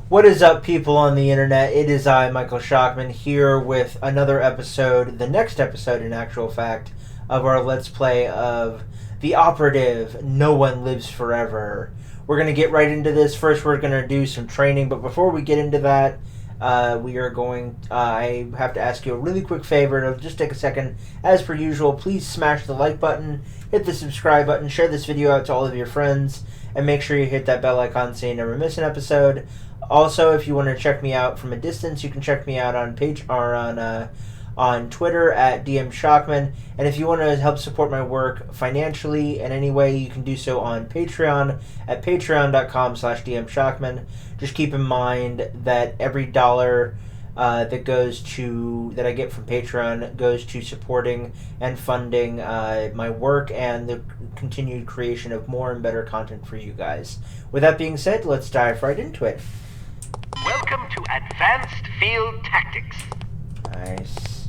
What is up, people on the internet? It is I, Michael Shockman, here with another episode, the next episode in actual fact, of our Let's Play of the Operative, No One Lives Forever. We're going to get right into this. First, we're going to do some training, but before we get into that, I have to ask you a really quick favor. It'll just take a second. As per usual, please smash the like button, hit the subscribe button, share this video out to all of your friends, and make sure you hit that bell icon so you never miss an episode. Also, if you want to check me out from a distance, you can check me out on on Twitter at DM Shockman. And if you want to help support my work financially in any way, you can do so on Patreon at patreon.com/DM Shockman. Just keep in mind that every dollar that I get from Patreon goes to supporting and funding my work and the continued creation of more and better content for you guys. With that being said, let's dive right into it. Welcome to Advanced Field Tactics. Nice.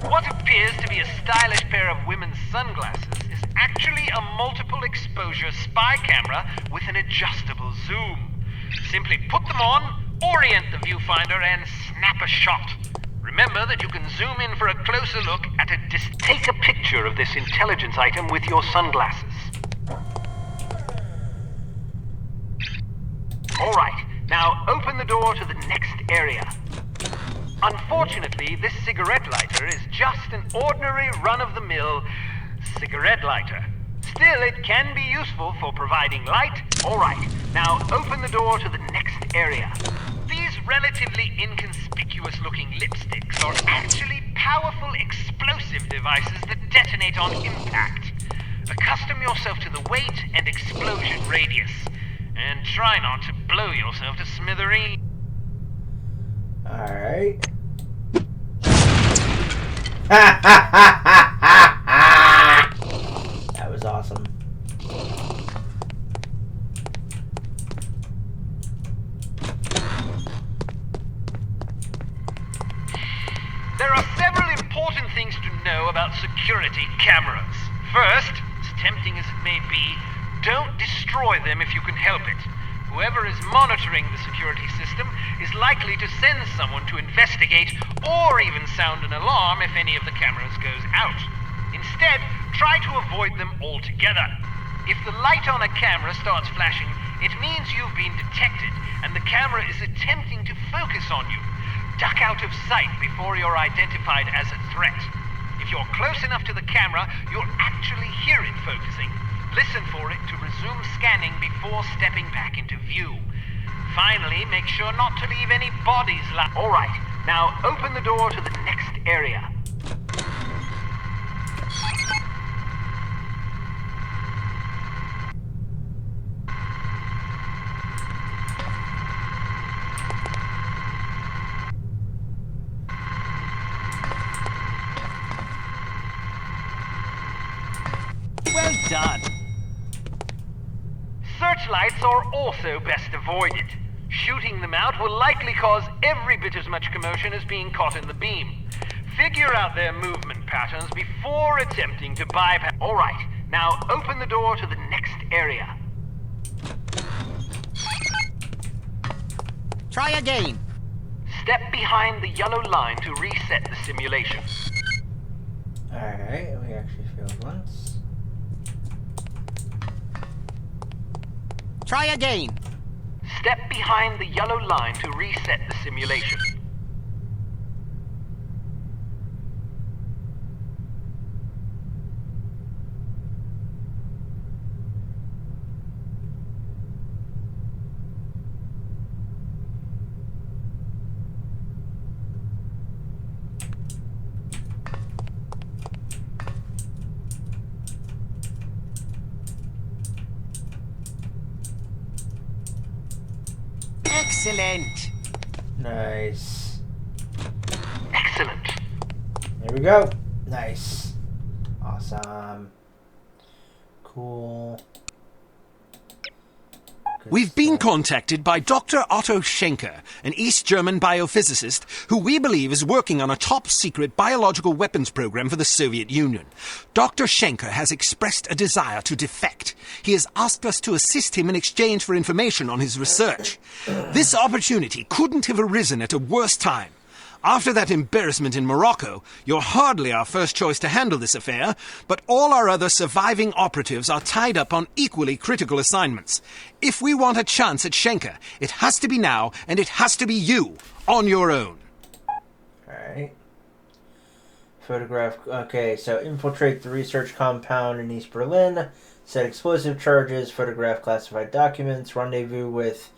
What appears to be a stylish pair of women's sunglasses is actually a multiple exposure spy camera with an adjustable zoom. Simply put them on, orient the viewfinder, and snap a shot. Remember that you can zoom in for a closer look at a distance. Take a picture of this intelligence item with your sunglasses. Alright, now open the door to the next area. Unfortunately, this cigarette lighter is just an ordinary run-of-the-mill cigarette lighter. Still, it can be useful for providing light. Alright, now open the door to the next area. These relatively inconspicuous-looking lipsticks are actually powerful explosive devices that detonate on impact. Accustom yourself to the weight and explosion radius. And try not to blow yourself to smithereens. Alright. That was awesome. There are several important things to know about security cameras. First, as tempting as it may be, don't destroy them if you can help it. Whoever is monitoring the security system is likely to send someone to investigate or even sound an alarm if any of the cameras goes out. Instead, try to avoid them altogether. If the light on a camera starts flashing, it means you've been detected and the camera is attempting to focus on you. Duck out of sight before you're identified as a threat. If you're close enough to the camera, you'll actually hear it focusing. Listen for it to resume scanning before stepping back into view. Finally, make sure not to leave any bodies lying. Alright, now open the door to the next area. Well done. Searchlights are also best avoided. Shooting them out will likely cause every bit as much commotion as being caught in the beam. Figure out their movement patterns before attempting to bypass. Alright, now open the door to the next area. Try again. Step behind the yellow line to reset the simulation. Alright, we actually failed once. Try again. Step behind the yellow line to reset the simulation. Excellent. Nice. Excellent. There we go. Nice. Awesome. Cool. We've been contacted by Dr. Otto Schenker, an East German biophysicist who we believe is working on a top-secret biological weapons program for the Soviet Union. Dr. Schenker has expressed a desire to defect. He has asked us to assist him in exchange for information on his research. This opportunity couldn't have arisen at a worse time. After that embarrassment in Morocco, you're hardly our first choice to handle this affair, but all our other surviving operatives are tied up on equally critical assignments. If we want a chance at Schenker, it has to be now, and it has to be you, on your own. Alright. Photograph. Okay, so infiltrate the research compound in East Berlin, set explosive charges, photograph classified documents, rendezvous with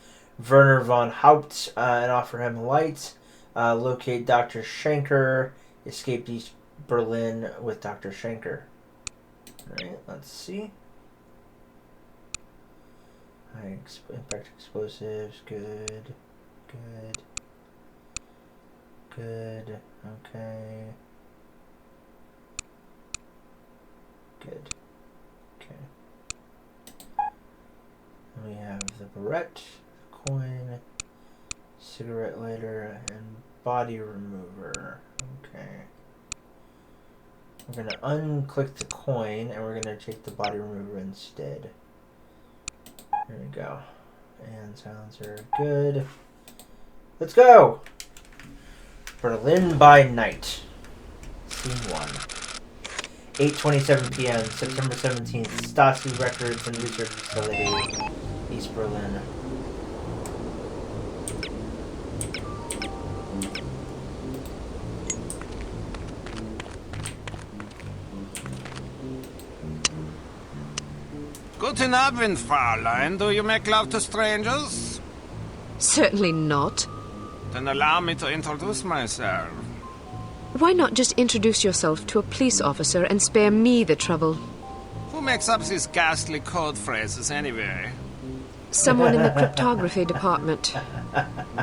Werner von Haupt, and offer him light. Locate Dr. Schenker. Escape East Berlin with Dr. Schenker. Alright, let's see. Impact explosives. Good. Good. Good. Okay. Good. Okay. We have the barrette, coin, cigarette lighter, and body remover. Okay. We're going to unclick the coin, and we're going to take the body remover instead. There we go. And silencer, good. Let's go! Berlin by night. Scene 1. 8:27 p.m., September 17th, Stasi Records and Research Facility, East Berlin. Guten Abend, Fräulein. Do you make love to strangers? Certainly not. Then allow me to introduce myself. Why not just introduce yourself to a police officer and spare me the trouble? Who makes up these ghastly code phrases anyway? Someone in the cryptography department.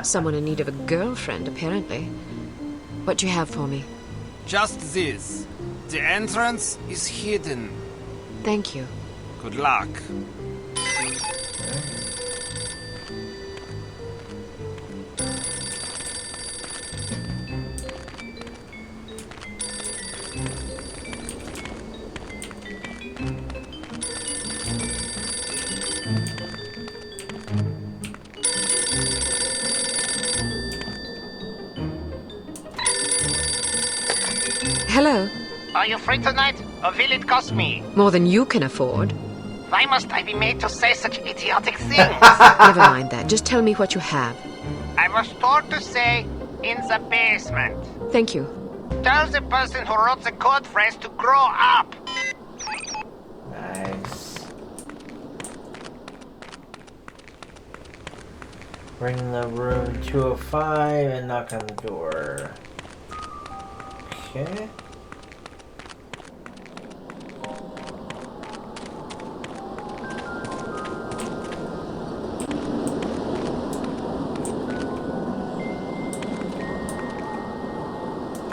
Someone in need of a girlfriend, apparently. What do you have for me? Just this. The entrance is hidden. Thank you. Good luck. Hello. Are you free tonight, or will it cost me? More than you can afford. Why must I be made to say such idiotic things? Never mind that. Just tell me what you have. I was told to say, in the basement. Thank you. Tell the person who wrote the code phrase to grow up. Nice. Ring the room 205 and knock on the door. Okay.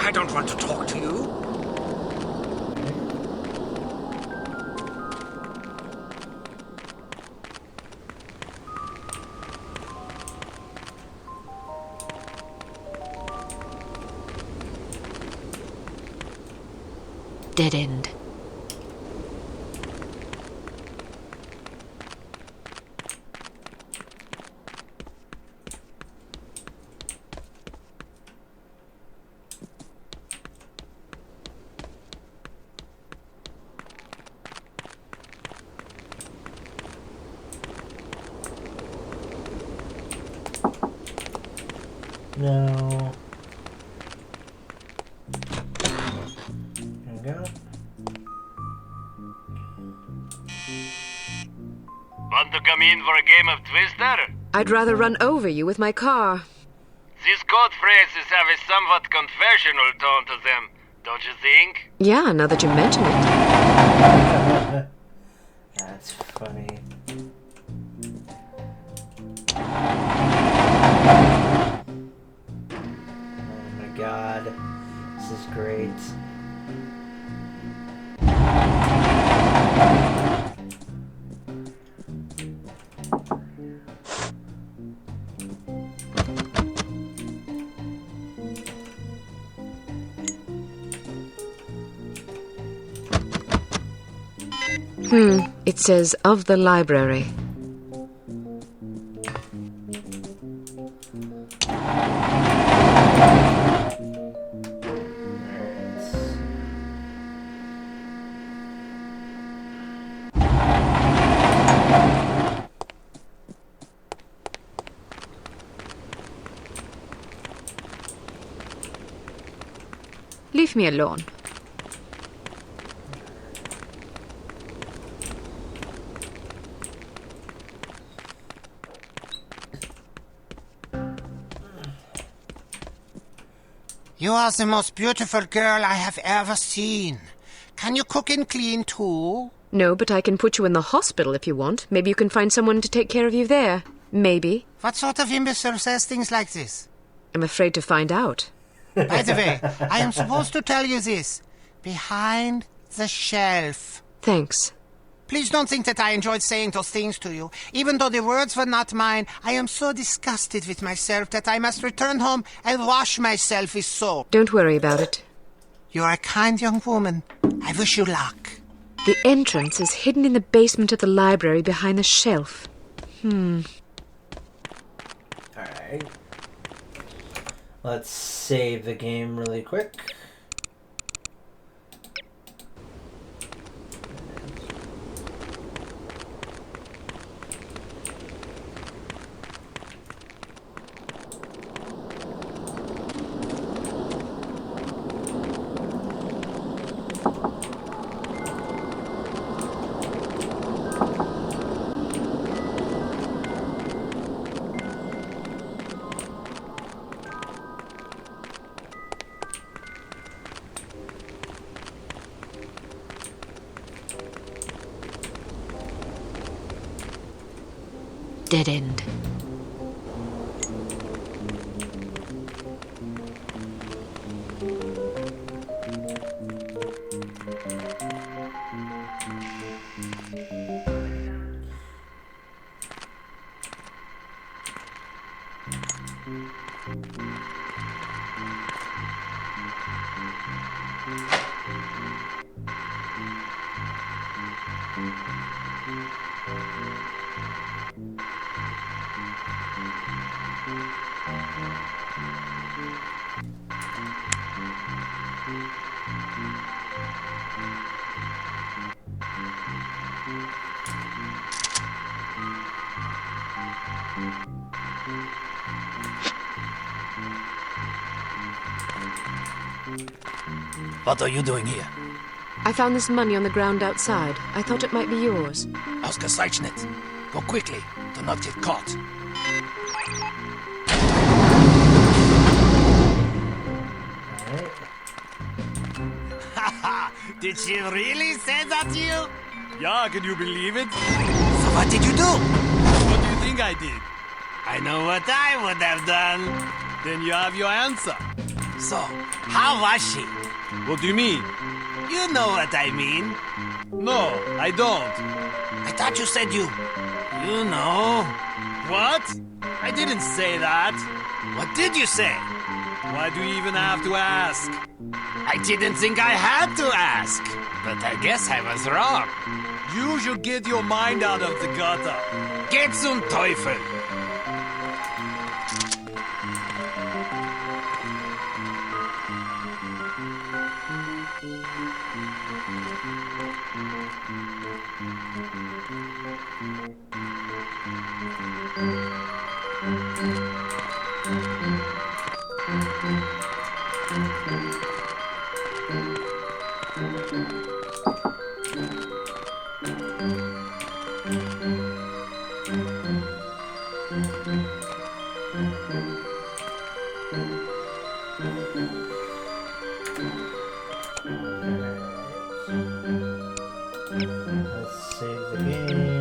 I don't want to talk to you. Dead end. No. There we go. Want to come in for a game of Twister? I'd rather run over you with my car. These code phrases have a somewhat confessional tone to them, don't you think? Yeah, now that you mention it. That's funny. Oh my god. This is great. It says of the library. Leave me alone. You are the most beautiful girl I have ever seen. Can you cook and clean too? No, but I can put you in the hospital if you want. Maybe you can find someone to take care of you there. Maybe. What sort of imbecile says things like this? I'm afraid to find out. By the way, I am supposed to tell you this. Behind the shelf. Thanks. Please don't think that I enjoyed saying those things to you. Even though the words were not mine, I am so disgusted with myself that I must return home and wash myself with soap. Don't worry about it. You are a kind young woman. I wish you luck. The entrance is hidden in the basement of the library behind the shelf. Alright. Let's save the game really quick. Dead end. What are you doing here? I found this money on the ground outside. I thought it might be yours. Ausgezeichnet. Go quickly. Do not get caught. Did she really say that to you? Yeah, can you believe it? So what did you do? What do you think I did? I know what I would have done. Then you have your answer. So, how was she? What do you mean? You know what I mean. No, I don't. I thought you said you... You know. What? I didn't say that. What did you say? Why do you even have to ask? I didn't think I had to ask. But I guess I was wrong. You should get your mind out of the gutter. Geht zum Teufel. Let's save the game.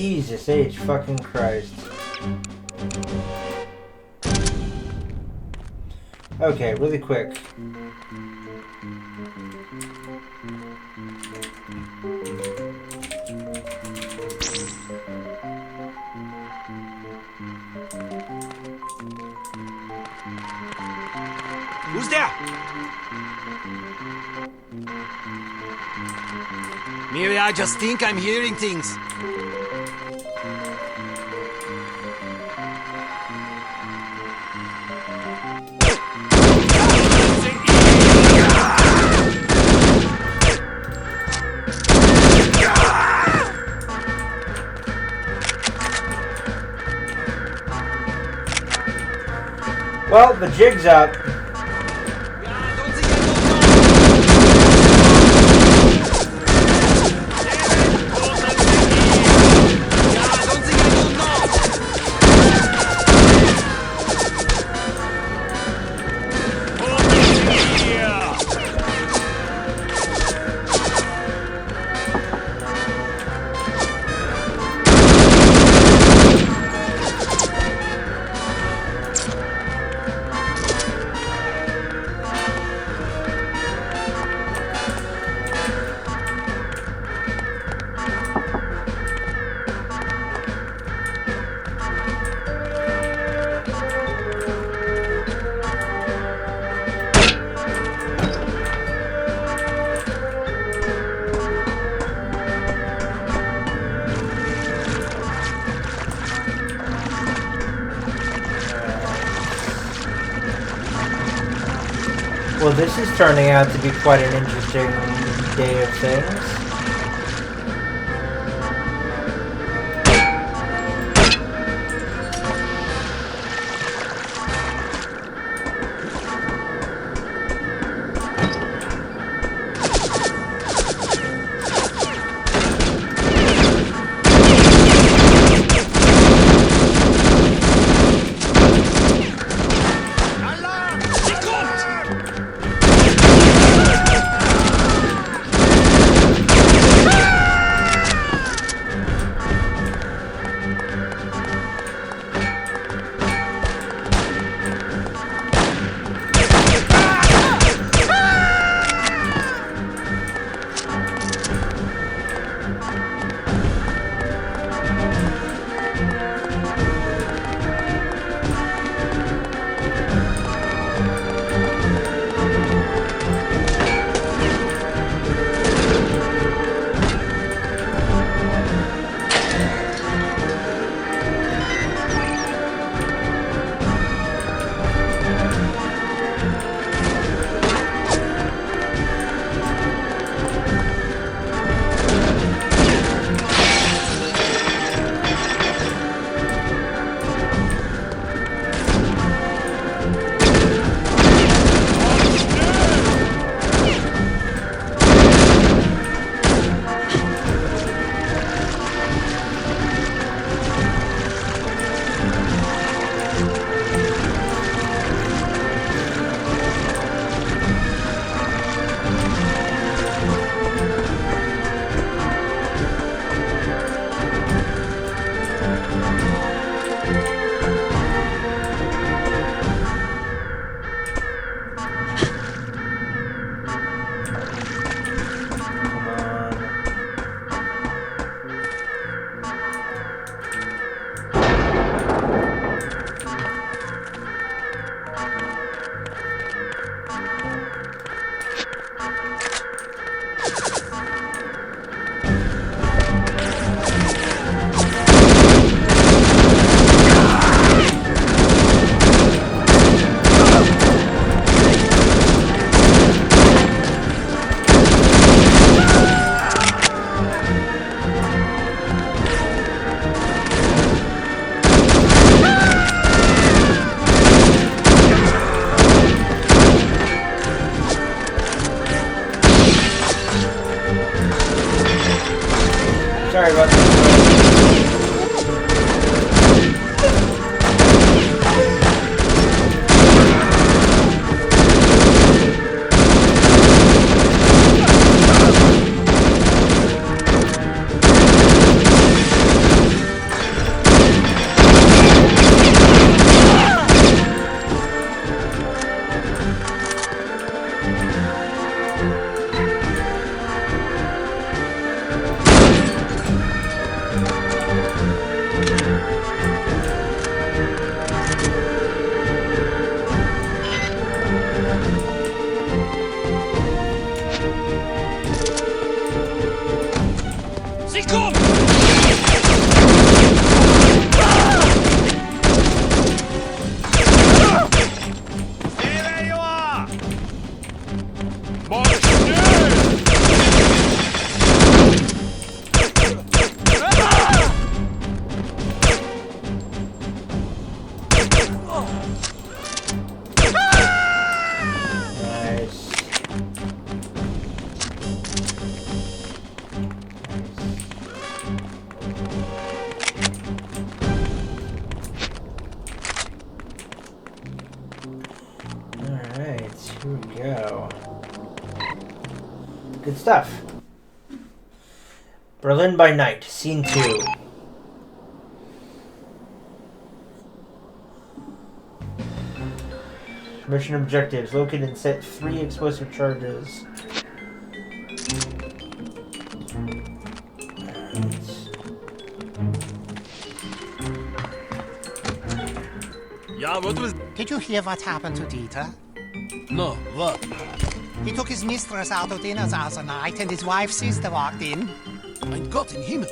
Jesus H. fucking Christ. Okay, really quick. Who's there? Maybe I just think I'm hearing things. Well, the jig's up. Well, this is turning out to be quite an interesting day of things. Sorry about that. There you are! Nice. Alright, here we go. Good stuff. Berlin by Night, Scene 2. Mission objectives: locate and set 3 explosive charges. Yeah, what was... Did you hear what happened to Dieter? No, what? He took his mistress out to dinner the other night and his wife's sister walked in. Mein Gott im Himmel.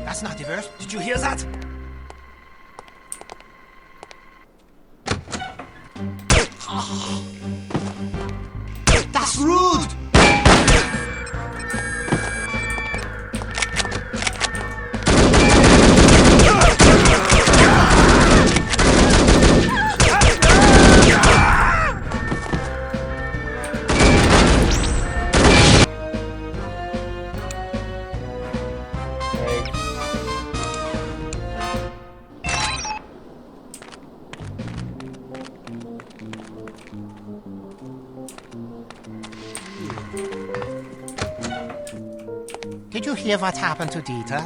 That's not the worst. Did you hear that? That's rude! Did you hear what happened to Dieter?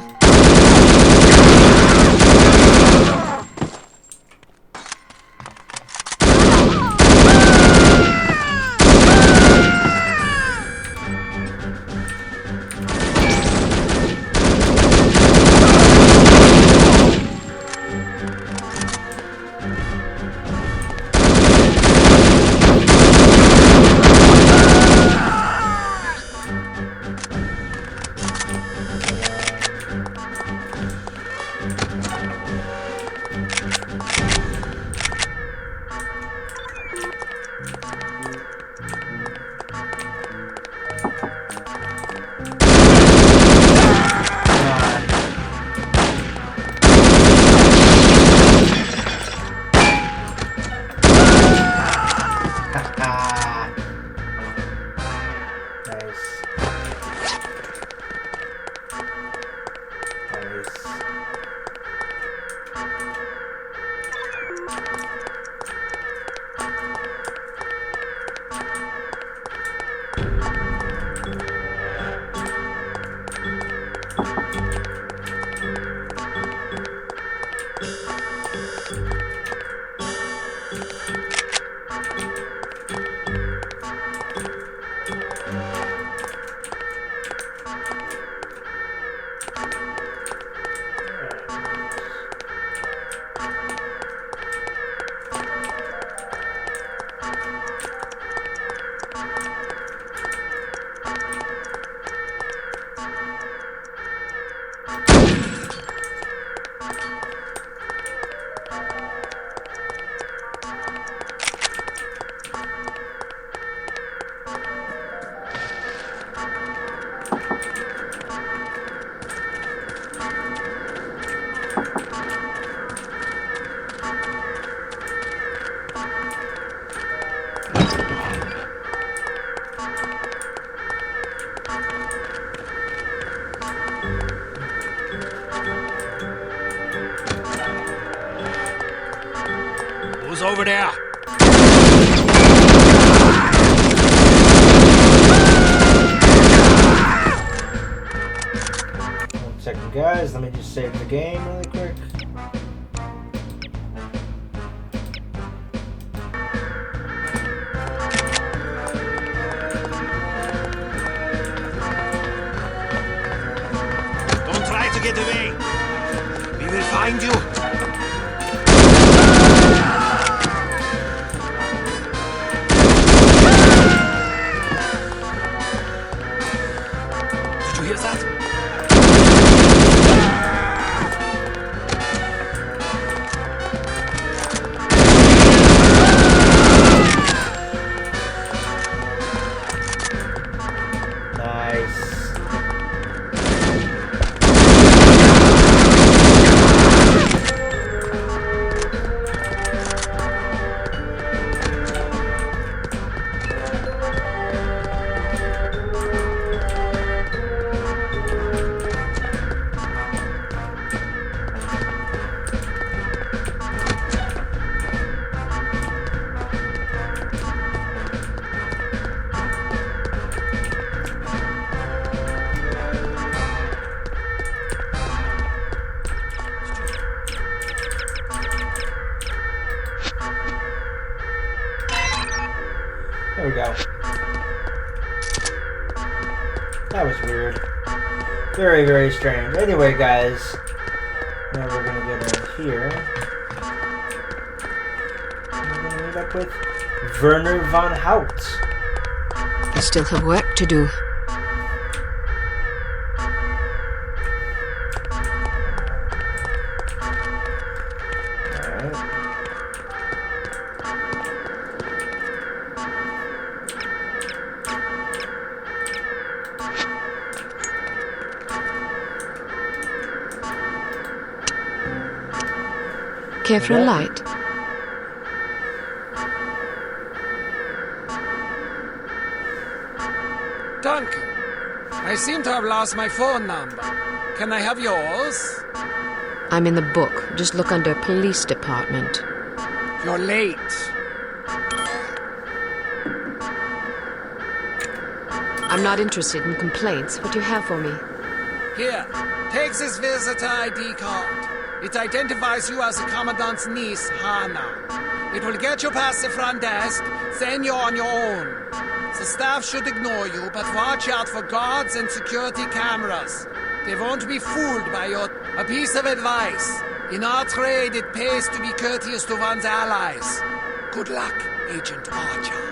Who's over there? One second, guys. Let me just save the game really quick. Don't try to get away. We will find you. Did you hear that? we go. That was weird. Very, very strange. Anyway, guys. Now we're gonna go down here. We're gonna meet up with Werner von Hout. I still have work to do. Care for a light? Duncan, I seem to have lost my phone number. Can I have yours? I'm in the book. Just look under police department. You're late. I'm not interested in complaints. What do you have for me? Here, take this visitor ID card. It identifies you as the Commandant's niece, Hannah. It will get you past the front desk, then you're on your own. The staff should ignore you, but watch out for guards and security cameras. They won't be fooled by your... A piece of advice. In our trade, it pays to be courteous to one's allies. Good luck, Agent Archer.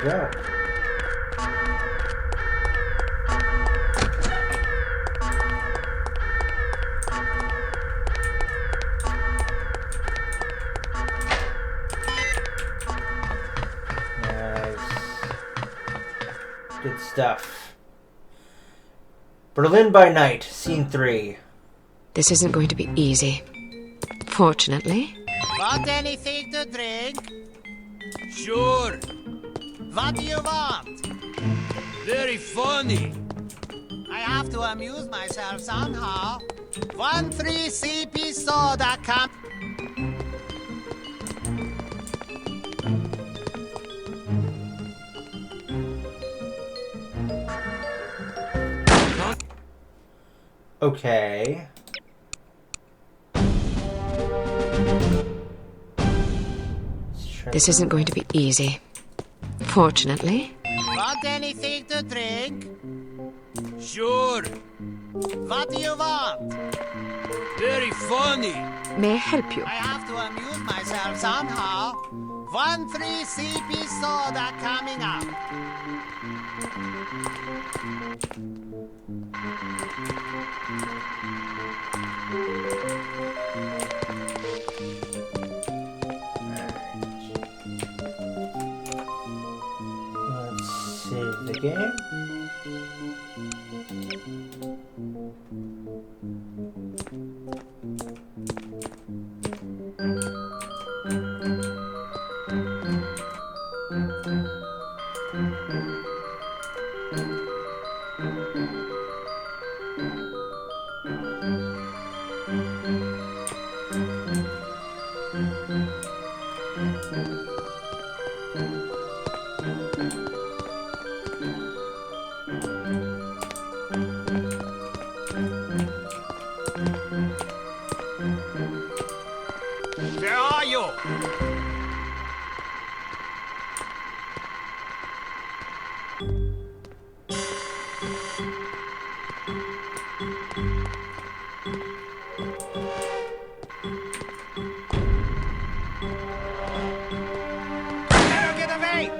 Go. Nice. Good stuff. Berlin by Night, Scene 3. This isn't going to be easy. Fortunately. Want anything to drink? Sure. What do you want? Very funny. I have to amuse myself somehow. 13CP soda come. Okay. This isn't going to be easy. Fortunately. Want anything to drink? Sure. What do you want? Very funny. May I help you? I have to amuse myself somehow. 13CP soda coming up. Let's save the game. Where are you? Better get away!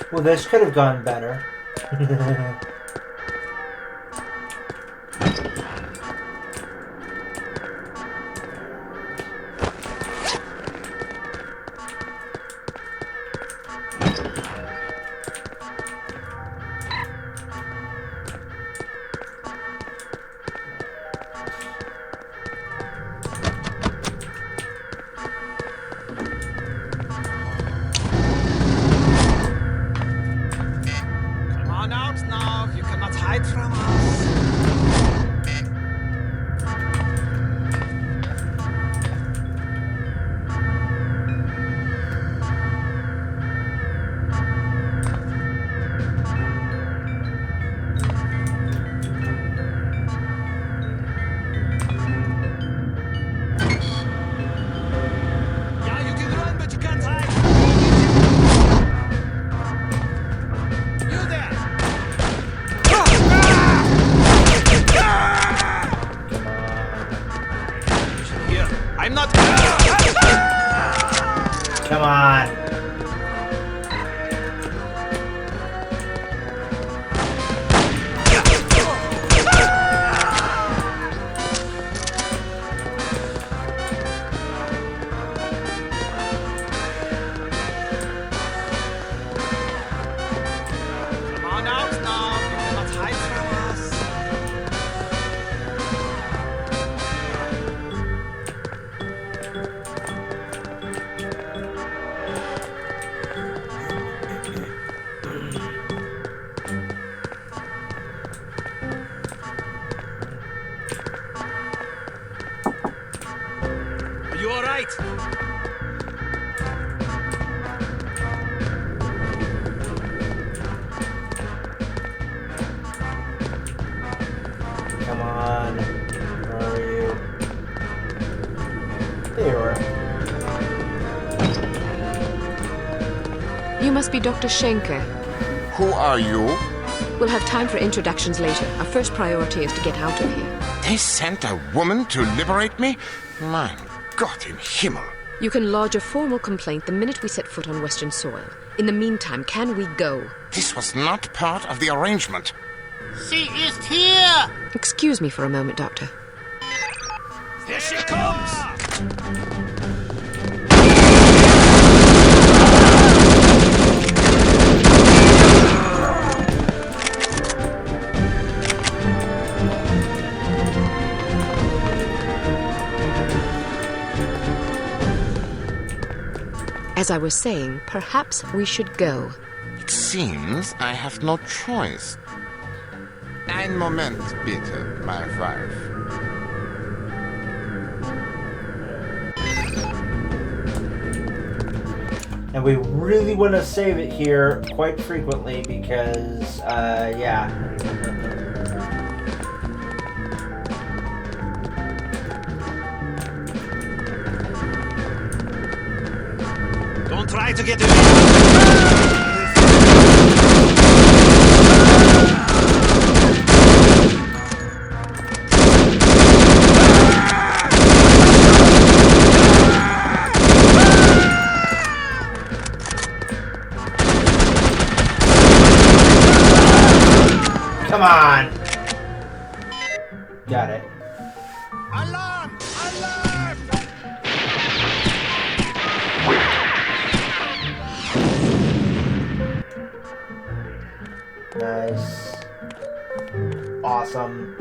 Well, this could have gone better. Come on out now. You cannot hide from us. Yeah, you can run, but you can't hide. You there! Here, I'm not. Come on. Come on out now. You cannot hide from us. Are you all right? Come on. Where are you? There you are. You must be Dr. Schenker. Who are you? We'll have time for introductions later. Our first priority is to get out of here. They sent a woman to liberate me? Mein Gott im Himmel. You can lodge a formal complaint the minute we set foot on Western soil. In the meantime, can we go? This was not part of the arrangement. Sie ist hier! Excuse me for a moment, Doctor. Here she comes! As I was saying, perhaps we should go. It seems I have no choice. Ein Moment, bitte, my wife. And we really want to save it here quite frequently because, yeah. Don't try to get away! Come on! Got it. Alarm! Alarm! Nice. Awesome.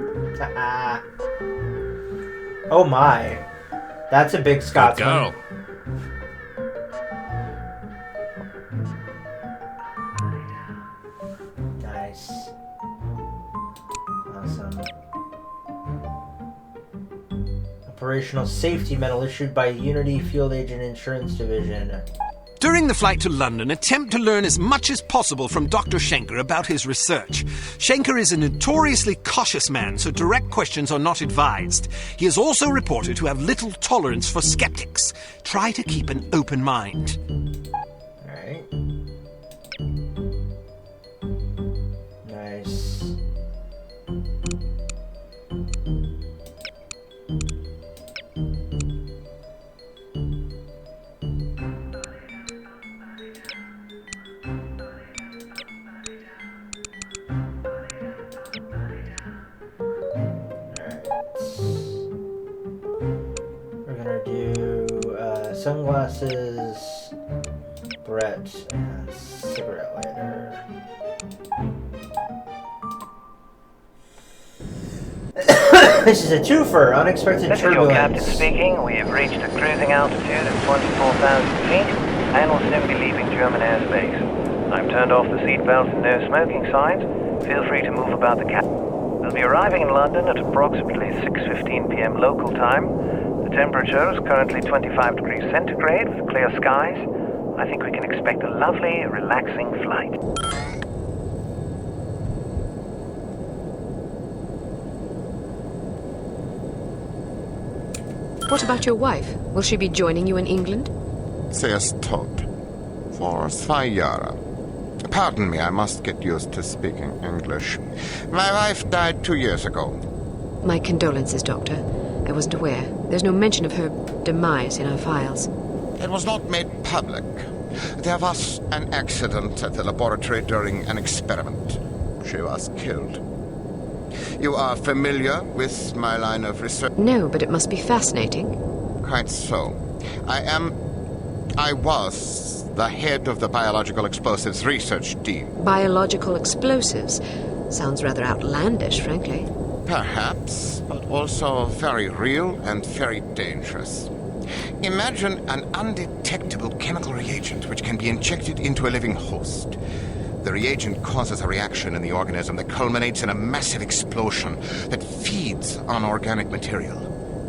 Oh my. That's a big Scotsman. Girl. Nice. Awesome. Operational safety medal issued by Unity Field Agent Insurance Division. During the flight to London, attempt to learn as much as possible from Dr. Schenker about his research. Schenker is a notoriously cautious man, so direct questions are not advised. He is also reported to have little tolerance for skeptics. Try to keep an open mind. Alright. Nice. sunglasses, Brett, and cigarette lighter. This is a twofer, unexpected This is your captain turbulence. speaking. We have reached a cruising altitude of 24,000 feet and will soon be leaving German airspace. I've turned off the seatbelt and no smoking signs. Feel free to move about the cabin. We'll be arriving in London at approximately 6:15 p.m. local time. The temperature is currently 25 degrees centigrade with clear skies. I think we can expect a lovely, relaxing flight. What about your wife? Will she be joining you in England? Sie ist tot. For 2 Jahre. Pardon me, I must get used to speaking English. My wife died 2 years ago. My condolences, Doctor. I wasn't aware. There's no mention of her demise in our files. It was not made public. There was an accident at the laboratory during an experiment. She was killed. You are familiar with my line of research? No, but it must be fascinating. Quite so. I was the head of the Biological Explosives Research Team. Biological explosives. Sounds rather outlandish, frankly. Perhaps, but also very real and very dangerous. Imagine an undetectable chemical reagent which can be injected into a living host. The reagent causes a reaction in the organism that culminates in a massive explosion that feeds on organic material.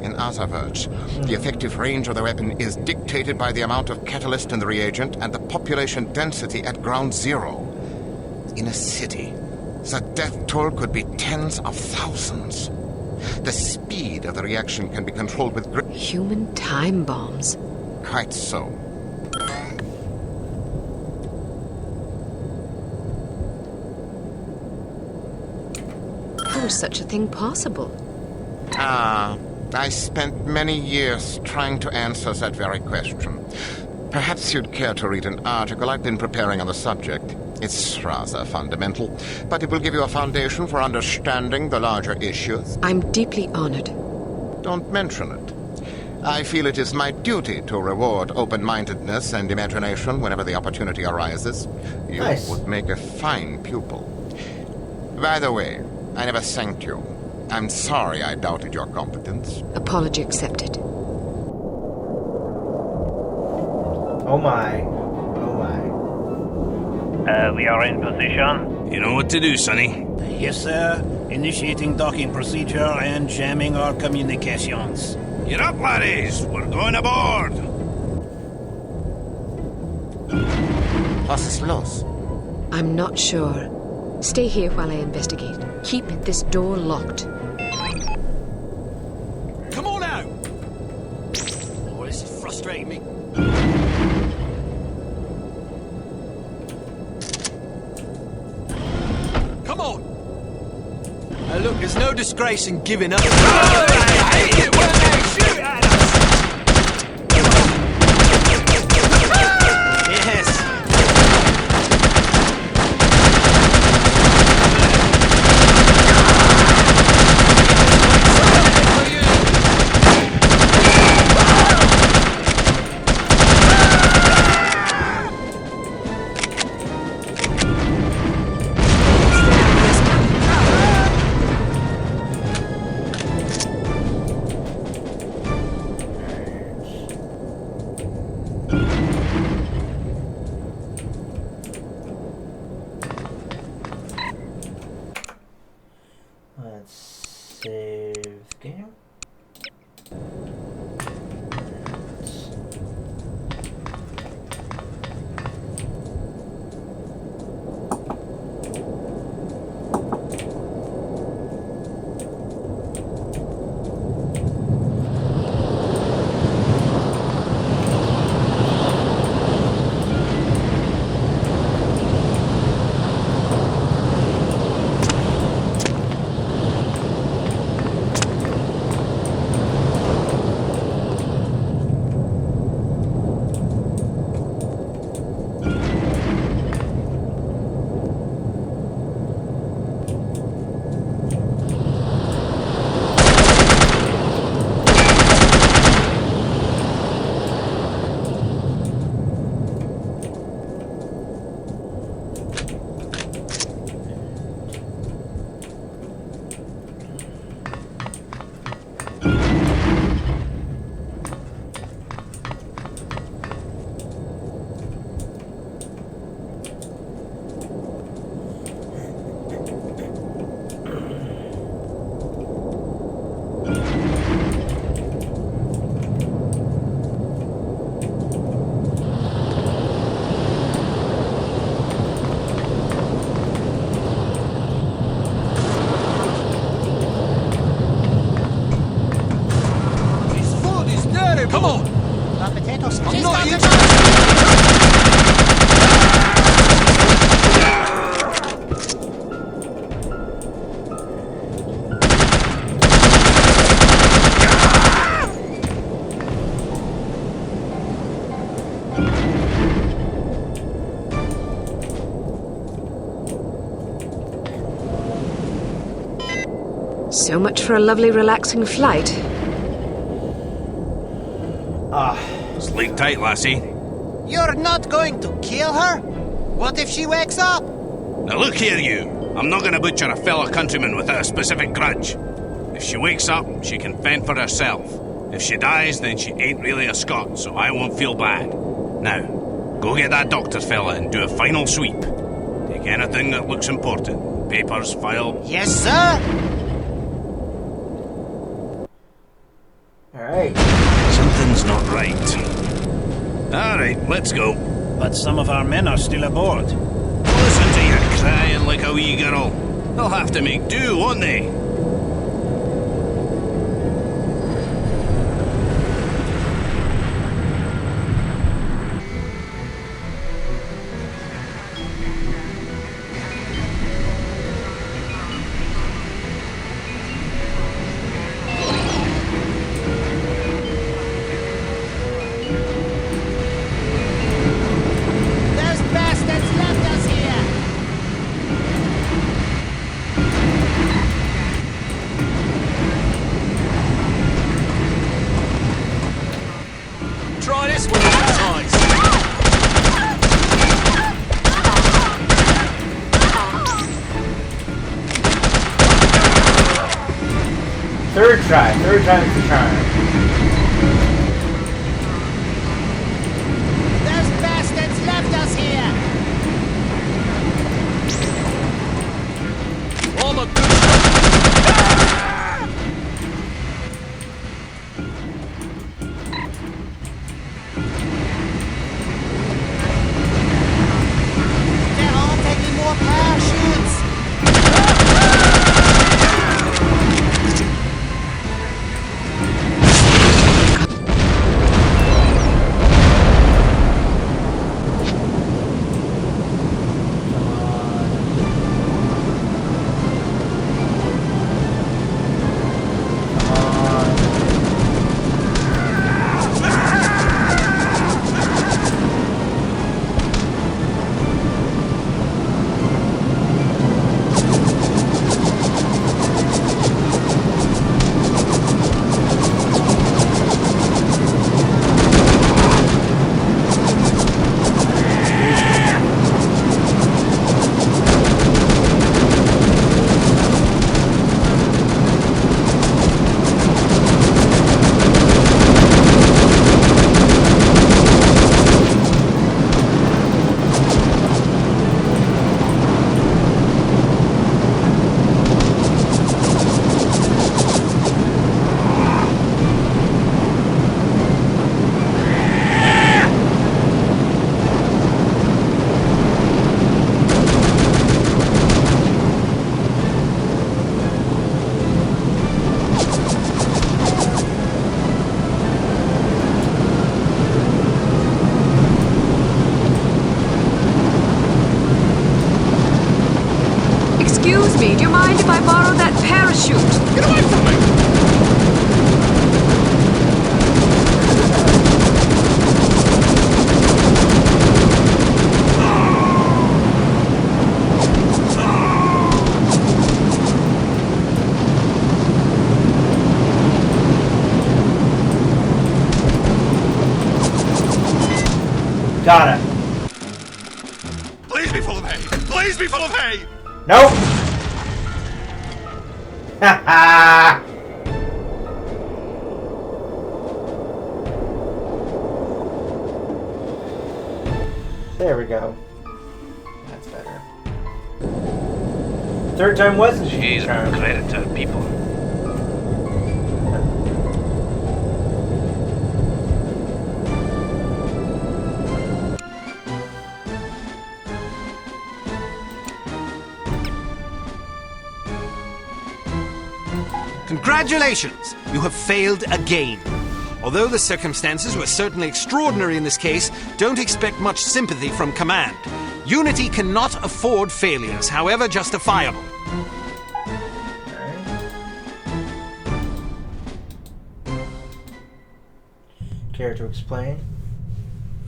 In other words, the effective range of the weapon is dictated by the amount of catalyst in the reagent and the population density at ground zero. In a city, the death toll could be tens of thousands. The speed of the reaction can be controlled with Human time bombs. Quite so. How is such a thing possible? I spent many years trying to answer that very question. Perhaps you'd care to read an article I've been preparing on the subject. It's rather fundamental, but it will give you a foundation for understanding the larger issues. I'm deeply honored. Don't mention it. I feel it is my duty to reward open-mindedness and imagination whenever the opportunity arises. You Nice. would make a fine pupil. By the way, I never thanked you. I'm sorry I doubted your competence. Apology accepted. Oh my. Oh my. We are in position. You know what to do, Sonny. Yes, sir. Initiating docking procedure and jamming our communications. Get up, laddies. We're going aboard. Was ist los? I'm not sure. Stay here while I investigate. Keep this door locked. Come on out! Oh, this is frustrating me. Come on! Now look, there's no disgrace in giving up. I hate it when they shoot at us! Yes. So much for a lovely, relaxing flight. Sleep tight, lassie. You're not going to kill her? What if she wakes up? Now look here, you. I'm not gonna butcher a fellow countryman without a specific grudge. If she wakes up, she can fend for herself. If she dies, then she ain't really a Scot, so I won't feel bad. Now, go get that doctor fella and do a final sweep. Take anything that looks important. Papers, file. Yes, sir. Alright. Something's not right. Alright, let's go. But some of our men are still aboard. Listen to you crying like a wee girl. They'll have to make do, won't they? Those bastards left us here. Try this one at times. Third time's the charm. Those bastards left us here. All a good They're all taking more parachutes. Excuse me, do you mind if I borrow that parachute? Get away from me! Got it. Please be full of hay! Please be full of hay! Nope. Ha ha. There we go. That's better. Third time wasn't She's a charm. credit to her people. Congratulations! You have failed again. Although the circumstances were certainly extraordinary in this case, don't expect much sympathy from command. Unity cannot afford failures, however justifiable. Care to explain?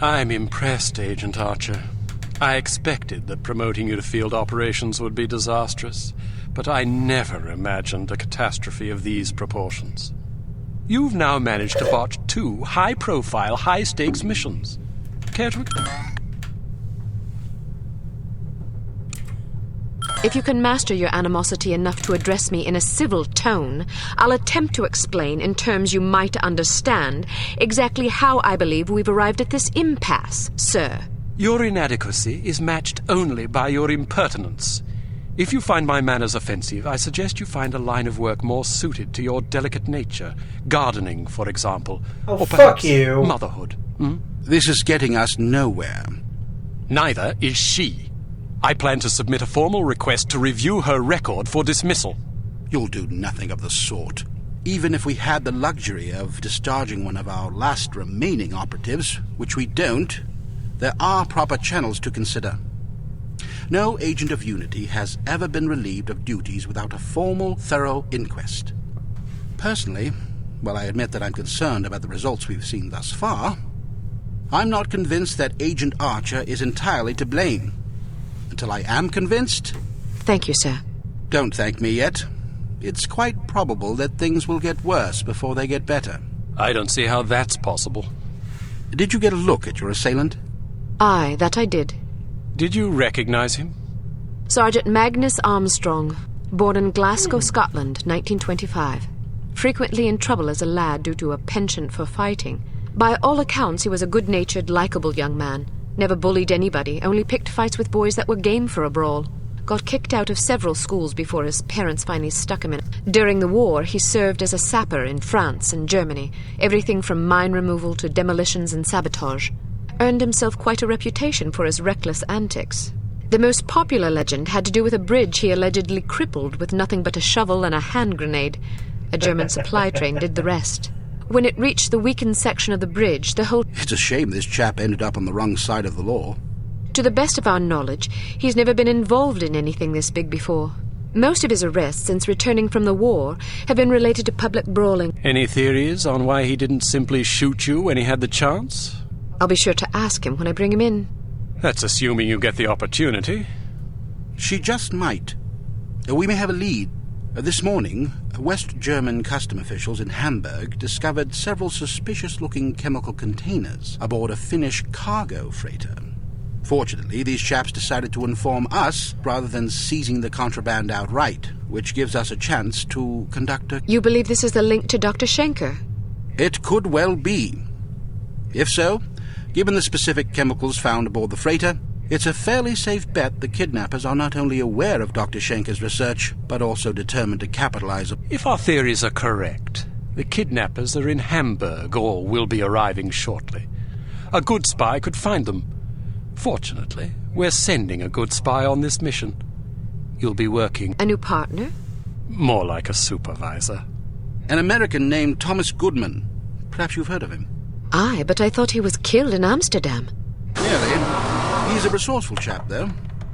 I'm impressed, Agent Archer. I expected that promoting you to field operations would be disastrous, but I never imagined a catastrophe of these proportions. You've now managed to botch 2 high-profile, high-stakes missions. Care to... If you can master your animosity enough to address me in a civil tone, I'll attempt to explain in terms you might understand exactly how I believe we've arrived at this impasse, sir. Your inadequacy is matched only by your impertinence. If you find my manners offensive, I suggest you find a line of work more suited to your delicate nature. Gardening, for example. Oh, or fuck you. Motherhood. This is getting us nowhere. Neither is she. I plan to submit a formal request to review her record for dismissal. You'll do nothing of the sort. Even if we had the luxury of discharging one of our last remaining operatives, which we don't, there are proper channels to consider. No agent of Unity has ever been relieved of duties without a formal, thorough inquest. Personally, while I admit that I'm concerned about the results we've seen thus far, I'm not convinced that Agent Archer is entirely to blame. Until I am convinced... Thank you, sir. Don't thank me yet. It's quite probable that things will get worse before they get better. I don't see how that's possible. Did you get a look at your assailant? Aye, that I did. Did you recognize him? Sergeant Magnus Armstrong, born in Glasgow, Scotland, 1925. Frequently in trouble as a lad due to a penchant for fighting. By all accounts, he was a good-natured, likable young man. Never bullied anybody, only picked fights with boys that were game for a brawl. Got kicked out of several schools before his parents finally stuck him in. During the war, he served as a sapper in France and Germany, everything from mine removal to demolitions and sabotage. Earned himself quite a reputation for his reckless antics. The most popular legend had to do with a bridge he allegedly crippled with nothing but a shovel and a hand grenade. A German supply train did the rest. When it reached the weakened section of the bridge, the whole... It's a shame this chap ended up on the wrong side of the law. To the best of our knowledge, he's never been involved in anything this big before. Most of his arrests since returning from the war have been related to public brawling. Any theories on why he didn't simply shoot you when he had the chance? I'll be sure to ask him when I bring him in. That's assuming you get the opportunity. She just might. We may have a lead. This morning, West German custom officials in Hamburg discovered several suspicious-looking chemical containers aboard a Finnish cargo freighter. Fortunately, these chaps decided to inform us rather than seizing the contraband outright, which gives us a chance to conduct a... You believe this is the link to Dr. Schenker? It could well be. If so, given the specific chemicals found aboard the freighter, it's a fairly safe bet the kidnappers are not only aware of Dr. Schenker's research, but also determined to capitalize on... If our theories are correct, the kidnappers are in Hamburg or will be arriving shortly. A good spy could find them. Fortunately, we're sending a good spy on this mission. You'll be working... A new partner? More like a supervisor. An American named Thomas Goodman. Perhaps you've heard of him. Aye, but I thought he was killed in Amsterdam. Nearly. He's a resourceful chap, though.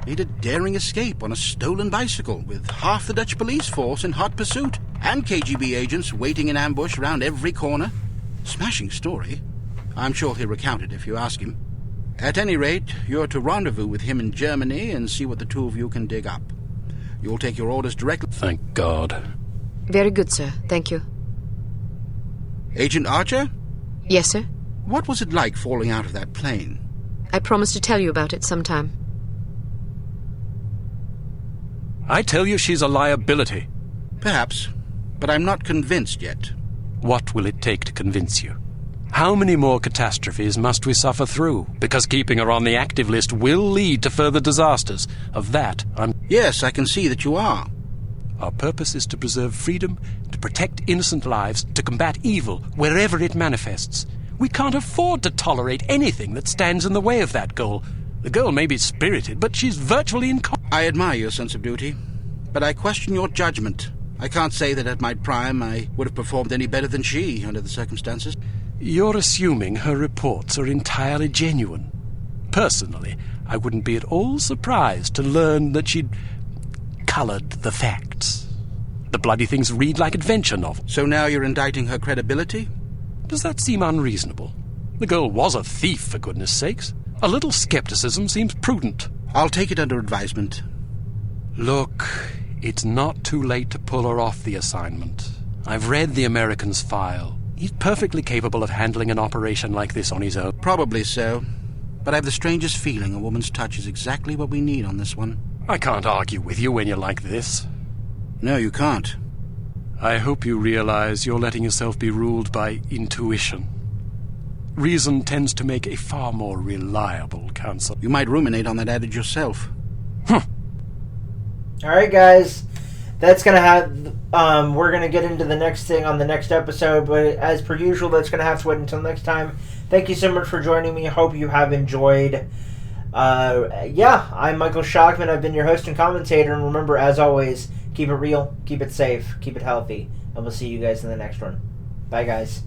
Made a daring escape on a stolen bicycle with half the Dutch police force in hot pursuit and KGB agents waiting in ambush around every corner. Smashing story. I'm sure he'll recount it if you ask him. At any rate, you're to rendezvous with him in Germany and see what the two of you can dig up. You'll take your orders directly... Thank God. Very good, sir. Thank you. Agent Archer? Yes, sir? What was it like falling out of that plane? I promise to tell you about it sometime. I tell you she's a liability. Perhaps, but I'm not convinced yet. What will it take to convince you? How many more catastrophes must we suffer through? Because keeping her on the active list will lead to further disasters. Of that, I'm... Yes, I can see that you are. Our purpose is to preserve freedom, to protect innocent lives, to combat evil wherever it manifests. We can't afford to tolerate anything that stands in the way of that goal. The girl may be spirited, but she's virtually I admire your sense of duty, but I question your judgment. I can't say that at my prime I would have performed any better than she under the circumstances. You're assuming her reports are entirely genuine. Personally, I wouldn't be at all surprised to learn that she'd colored the facts. The bloody things read like adventure novels. So now you're indicting her credibility? Does that seem unreasonable? The girl was a thief, for goodness sakes. A little skepticism seems prudent. I'll take it under advisement. Look, it's not too late to pull her off the assignment. I've read the American's file. He's perfectly capable of handling an operation like this on his own. Probably so. But I have the strangest feeling a woman's touch is exactly what we need on this one. I can't argue with you when you're like this. No, you can't. I hope you realize you're letting yourself be ruled by intuition. Reason tends to make a far more reliable counselor. You might ruminate on that adage yourself. Alright, guys. That's going to have... we're going to get into the next thing on the next episode, but as per usual, that's going to have to wait until next time. Thank you so much for joining me. Hope you have enjoyed. I'm Michael Schockman. I've been your host and commentator, and remember, as always, keep it real, keep it safe, keep it healthy, and we'll see you guys in the next one. Bye, guys.